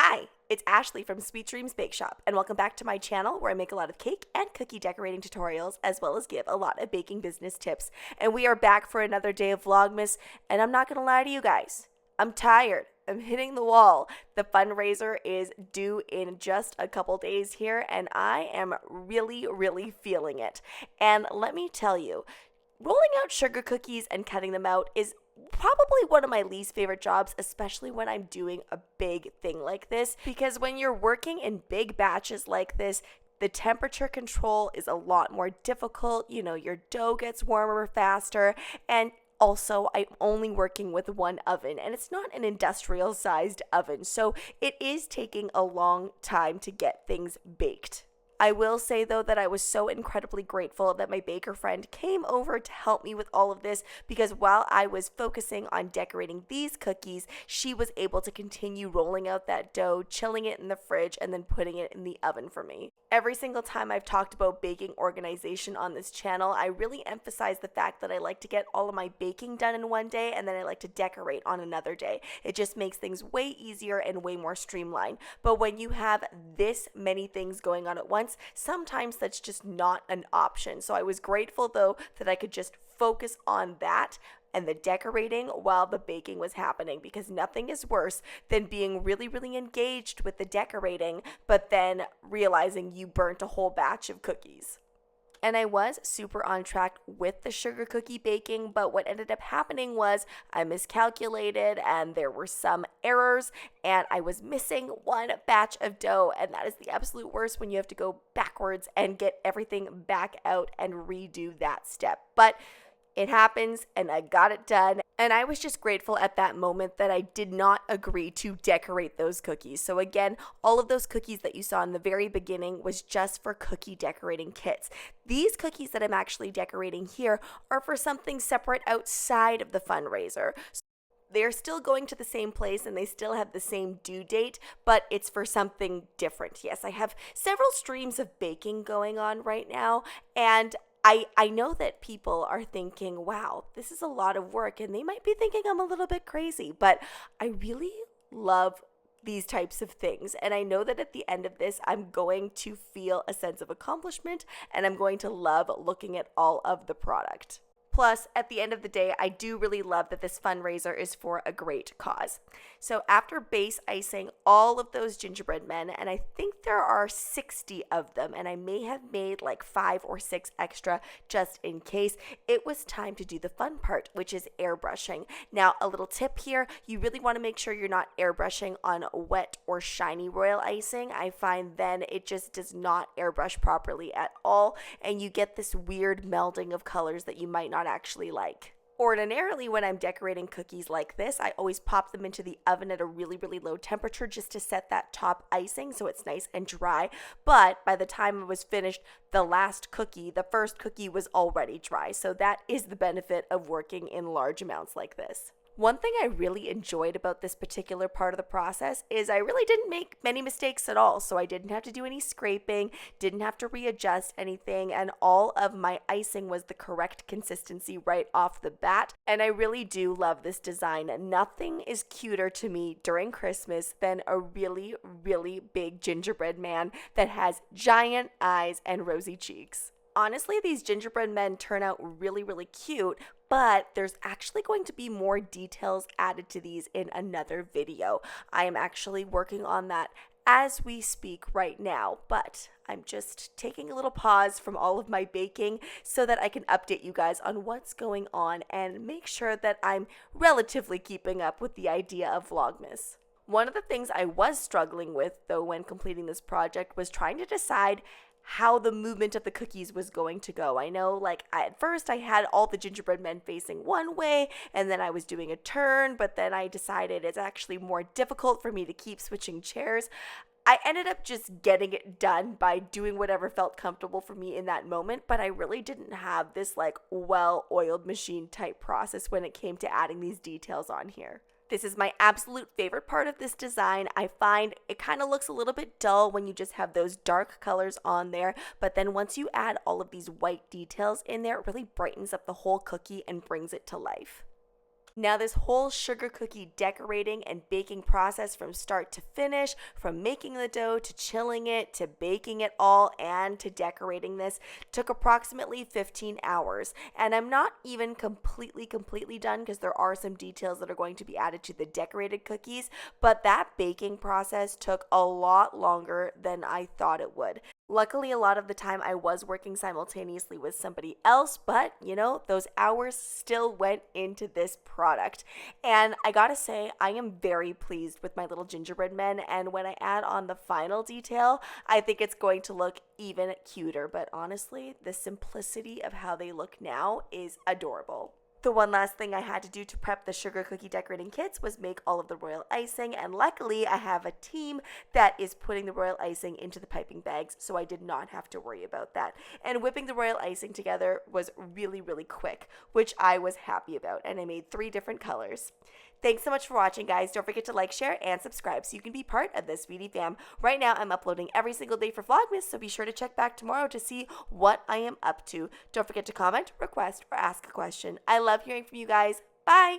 Hi, it's Ashleigh from Sweet Dreams Bake Shop, and welcome back to my channel where I make a lot of cake and cookie decorating tutorials, as well as give a lot of baking business tips. And we are back for another day of Vlogmas, and I'm not going to lie to you guys, I'm tired. I'm hitting the wall. The fundraiser is due in just a couple days here, and I am really feeling it. And let me tell you, rolling out sugar cookies and cutting them out is probably one of my least favorite jobs, especially when I'm doing a big thing like this, because when you're working in big batches like this, the temperature control is a lot more difficult. You know, your dough gets warmer faster, and also, I'm only working with one oven, and it's not an industrial sized oven, so it is taking a long time to get things baked. I will say, though, that I was so incredibly grateful that my baker friend came over to help me with all of this, because while I was focusing on decorating these cookies, she was able to continue rolling out that dough, chilling it in the fridge, and then putting it in the oven for me. Every single time I've talked about baking organization on this channel, I really emphasize the fact that I like to get all of my baking done in one day, and then I like to decorate on another day. It just makes things way easier and way more streamlined. But when you have this many things going on at once, sometimes that's just not an option. So I was grateful, though, that I could just focus on that and the decorating while the baking was happening, because nothing is worse than being really engaged with the decorating, but then realizing you burnt a whole batch of cookies. And I was super on track with the sugar cookie baking, but what ended up happening was I miscalculated and there were some errors, and I was missing one batch of dough, and that is the absolute worst when you have to go backwards and get everything back out and redo that step. But it happens, and I got it done, and I was just grateful at that moment that I did not agree to decorate those cookies. So again, all of those cookies that you saw in the very beginning was just for cookie decorating kits. These cookies that I'm actually decorating here are for something separate outside of the fundraiser. They're still going to the same place and they still have the same due date, but it's for something different. Yes, I have several streams of baking going on right now, and I know that people are thinking, wow, this is a lot of work, and they might be thinking I'm a little bit crazy, but I really love these types of things, and I know that at the end of this, I'm going to feel a sense of accomplishment, and I'm going to love looking at all of the product. Plus, at the end of the day, I do really love that this fundraiser is for a great cause. So after base icing all of those gingerbread men, and I think there are 60 of them, and I may have made like 5 or 6 extra just in case, it was time to do the fun part, which is airbrushing. Now, a little tip here, you really want to make sure you're not airbrushing on wet or shiny royal icing. I find then it just does not airbrush properly at all, and you get this weird melding of colors that you might not actually like. Ordinarily, when I'm decorating cookies like this, I always pop them into the oven at a really low temperature just to set that top icing so it's nice and dry. But by the time I was finished, the last cookie, the first cookie, was already dry. So that is the benefit of working in large amounts like this. One thing I really enjoyed about this particular part of the process is I really didn't make many mistakes at all. So I didn't have to do any scraping, didn't have to readjust anything, and all of my icing was the correct consistency right off the bat. And I really do love this design. Nothing is cuter to me during Christmas than a really big gingerbread man that has giant eyes and rosy cheeks. Honestly, these gingerbread men turn out really cute, but there's actually going to be more details added to these in another video. I am actually working on that as we speak right now, but I'm just taking a little pause from all of my baking so that I can update you guys on what's going on and make sure that I'm relatively keeping up with the idea of Vlogmas. One of the things I was struggling with, though, when completing this project was trying to decide how the movement of the cookies was going to go. I know, like, at first I had all the gingerbread men facing one way, and then I was doing a turn, but then I decided it's actually more difficult for me to keep switching chairs. I ended up just getting it done by doing whatever felt comfortable for me in that moment, but I really didn't have this like well-oiled machine type process when it came to adding these details on here. This is my absolute favorite part of this design. I find it kind of looks a little bit dull when you just have those dark colors on there, but then once you add all of these white details in there, it really brightens up the whole cookie and brings it to life. Now, this whole sugar cookie decorating and baking process from start to finish, from making the dough to chilling it to baking it all and to decorating this, took approximately 15 hours. And I'm not even completely done because there are some details that are going to be added to the decorated cookies, but that baking process took a lot longer than I thought it would. Luckily, a lot of the time I was working simultaneously with somebody else, but those hours still went into this product. And I gotta say, I am very pleased with my little gingerbread men. And when I add on the final detail, I think it's going to look even cuter. But honestly, the simplicity of how they look now is adorable. The one last thing I had to do to prep the sugar cookie decorating kits was make all of the royal icing, and luckily I have a team that is putting the royal icing into the piping bags, so I did not have to worry about that. And whipping the royal icing together was really quick, which I was happy about, and I made 3 different colors. Thanks so much for watching, guys. Don't forget to like, share, and subscribe so you can be part of this Sweetie fam. Right now, I'm uploading every single day for Vlogmas, so be sure to check back tomorrow to see what I am up to. Don't forget to comment, request, or ask a question. I love hearing from you guys. Bye!